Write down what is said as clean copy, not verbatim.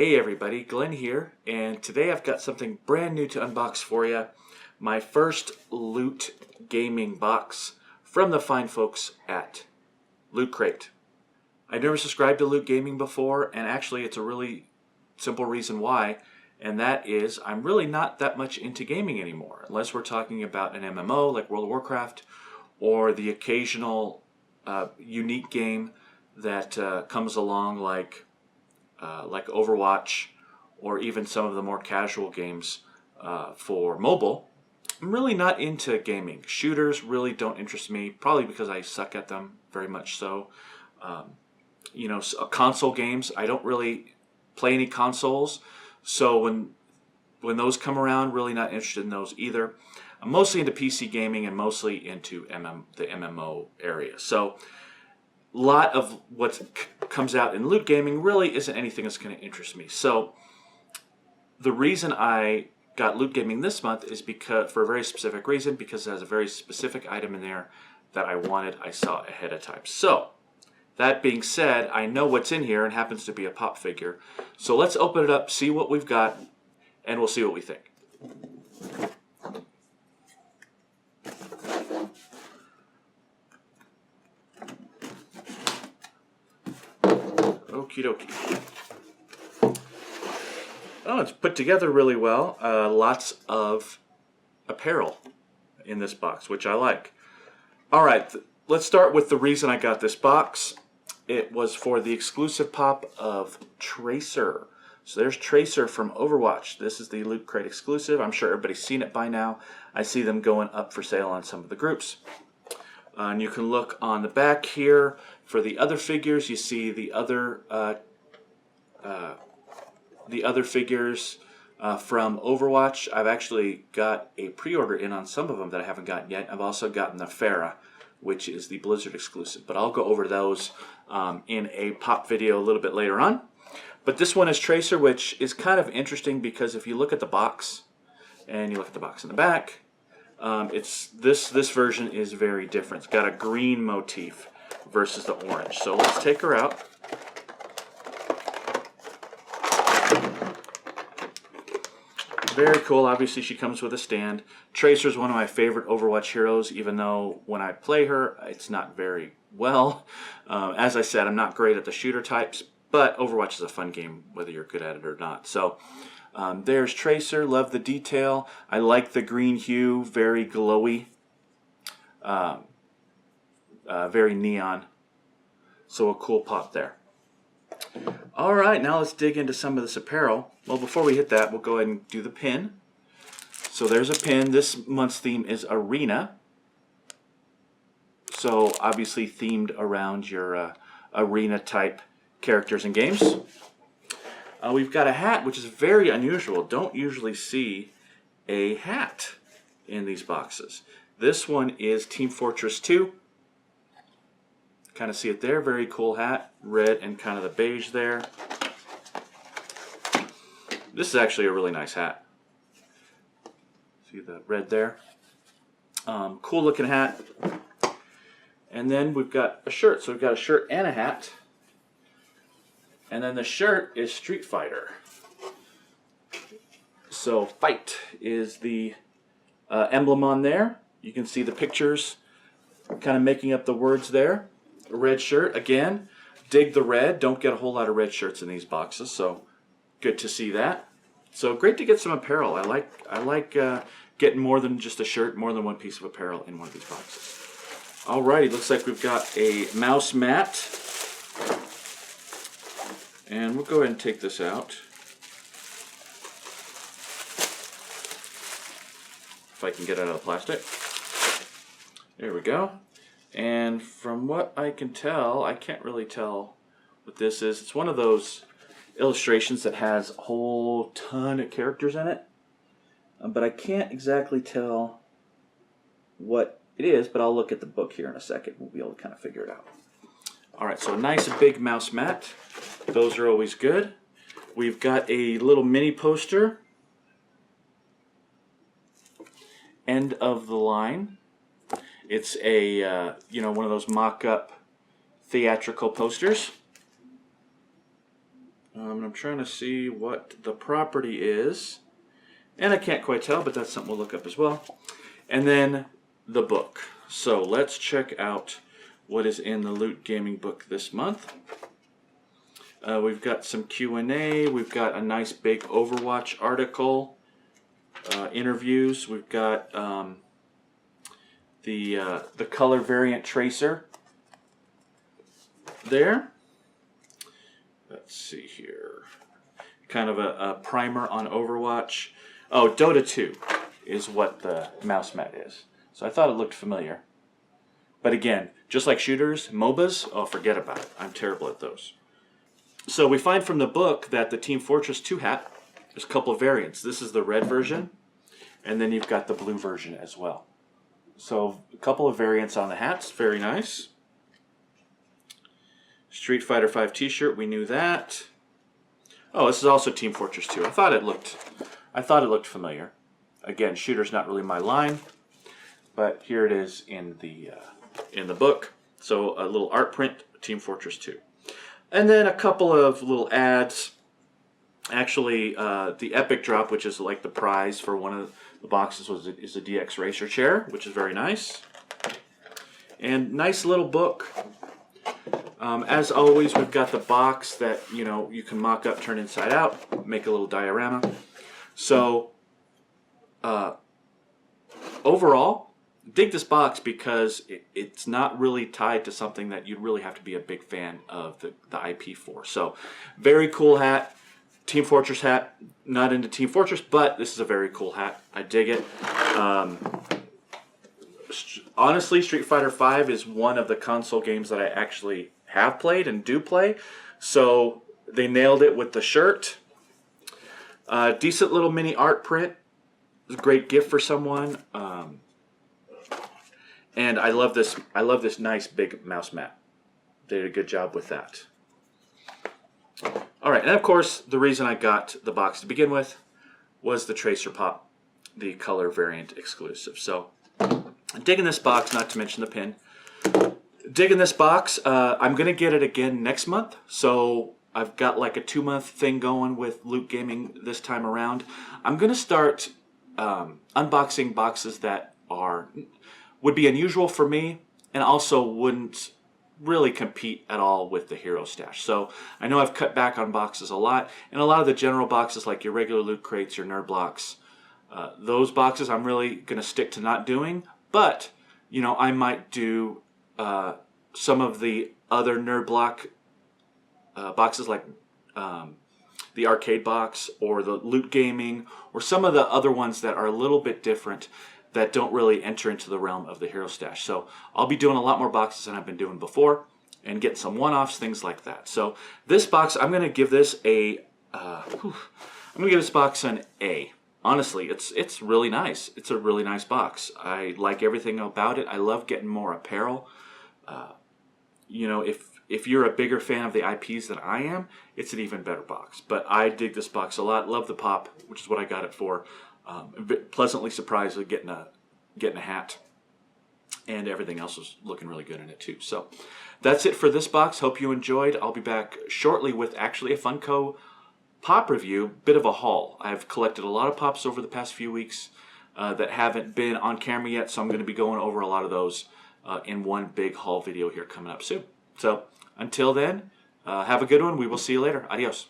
Hey everybody, Glenn here, and today I've got something brand new to unbox for you. My first Loot Gaming box from the fine folks at Loot Crate. I've never subscribed to Loot Gaming before, and actually it's a really simple reason why, and that is I'm really not that much into gaming anymore, unless we're talking about an MMO like World of Warcraft, or the occasional unique game that comes along like Overwatch, or even some of the more casual games for mobile. I'm really not into gaming. Shooters really don't interest me, probably because I suck at them, very much so. Console games, I don't really play any consoles, so when those come around, really not interested in those either. I'm mostly into PC gaming and mostly into the MMO area. So a lot of what comes out in loot gaming really isn't anything that's going to interest me. So the reason I got loot gaming this month is because, for a very specific reason, because it has a very specific item in there that I saw ahead of time. So that being said, I know what's in here and happens to be a pop figure. So let's open it up, see what we've got, and we'll see what we think. Okie dokie. Oh, it's put together really well. Lots of apparel in this box, which I like. Alright, let's start with the reason I got this box. It was for the exclusive pop of Tracer. So there's Tracer from Overwatch. This is the Loot Crate exclusive. I'm sure everybody's seen it by now. I see them going up for sale on some of the groups. And you can look on the back here for the other figures. You see the other figures from Overwatch. I've actually got a pre-order in on some of them that I haven't gotten yet. I've also gotten the Pharah, which is the Blizzard exclusive. But I'll go over those in a pop video a little bit later on. But this one is Tracer, which is kind of interesting because if you look at the box and you look at the box in the back, this version is very different. It's got a green motif versus the orange. So let's take her out. Very cool. Obviously she comes with a stand. Tracer is one of my favorite Overwatch heroes, even though when I play her it's not very well. As I said, I'm not great at the shooter types, but Overwatch is a fun game whether you're good at it or not. So there's Tracer. Love the detail. I like the green hue. Very glowy. Very neon. So a cool pop there. Alright, now let's dig into some of this apparel. Well, before we hit that, we'll go ahead and do the pin. So there's a pin. This month's theme is Arena. So obviously themed around your arena type characters and games. We've got a hat, which is very unusual. Don't usually see a hat in these boxes. This one is Team Fortress 2. Kind of see it there. Very cool hat. Red and kind of the beige there. This is actually a really nice hat. See the red there? Cool looking hat. And then we've got a shirt. So we've got a shirt and a hat. And then the shirt is Street Fighter. So Fight is the emblem on there. You can see the pictures kind of making up the words there. A red shirt, again, dig the red. Don't get a whole lot of red shirts in these boxes, so good to see that. So great to get some apparel. I like getting more than just a shirt, more than one piece of apparel in one of these boxes. Alrighty, looks like we've got a mouse mat. And we'll go ahead and take this out. If I can get it out of the plastic. There we go. And from what I can tell, I can't really tell what this is. It's one of those illustrations that has a whole ton of characters in it. But I can't exactly tell what it is, but I'll look at the book here in a second. We'll be able to kind of figure it out. Alright, so a nice big mouse mat. Those are always good. We've got a little mini poster. End of the line. It's a, one of those mock-up theatrical posters. I'm trying to see what the property is. And I can't quite tell, but that's something we'll look up as well. And then the book. So let's check out what is in the Loot Gaming book this month. We've got some Q&A. We've got a nice big Overwatch article. Interviews. We've got the color variant tracer there. Let's see here. Kind of a primer on Overwatch. Oh, Dota 2 is what the mouse mat is. So I thought it looked familiar. But again, just like shooters, MOBAs, oh, forget about it. I'm terrible at those. So we find from the book that the Team Fortress 2 hat, there's a couple of variants. This is the red version, and then you've got the blue version as well. So a couple of variants on the hats, very nice. Street Fighter V t-shirt, we knew that. Oh, this is also Team Fortress 2. I thought it looked familiar. Again, shooter's not really my line, but here it is in the book. So a little art print, Team Fortress 2. And then a couple of little ads. Actually, the Epic Drop, which is like the prize for one of the boxes, is a DX Racer chair, which is very nice. And nice little book. As always, we've got the box that you can mock up, turn inside out, make a little diorama. So overall, dig this box because it's not really tied to something that you'd really have to be a big fan of the IP for. So very cool hat. Team Fortress hat. Not into Team Fortress, but this is a very cool hat. I dig it. Honestly, Street Fighter V is one of the console games that I actually have played and do play. So they nailed it with the shirt. Decent little mini art print. It's a great gift for someone. And I love this. I love this nice big mouse mat. They did a good job with that. All right, and of course, the reason I got the box to begin with was the Tracer Pop, the color variant exclusive. So, digging this box, not to mention the pin. Digging this box. I'm going to get it again next month. So, I've got like a 2-month thing going with Loot Gaming this time around. I'm going to start unboxing boxes that would be unusual for me and also wouldn't really compete at all with the Hero Stash. So I know I've cut back on boxes a lot, and a lot of the general boxes like your regular Loot Crates, your Nerd Blocks, those boxes I'm really going to stick to not doing, but I might do some of the other Nerd Block boxes like the arcade box or the Loot Gaming or some of the other ones that are a little bit different that don't really enter into the realm of the Hero Stash. So I'll be doing a lot more boxes than I've been doing before and getting some one-offs, things like that. So this box, I'm going to give this box an A. Honestly, it's really nice. It's a really nice box. I like everything about it. I love getting more apparel. If you're a bigger fan of the IPs than I am, it's an even better box. But I dig this box a lot. Love the pop, which is what I got it for. Pleasantly surprised with getting a hat, and everything else was looking really good in it too. So that's it for this box. Hope you enjoyed. I'll be back shortly with actually a Funko pop review, bit of a haul. I've collected a lot of pops over the past few weeks that haven't been on camera yet, so I'm going to be going over a lot of those in one big haul video here coming up soon. So until then, have a good one. We will see you later. Adios.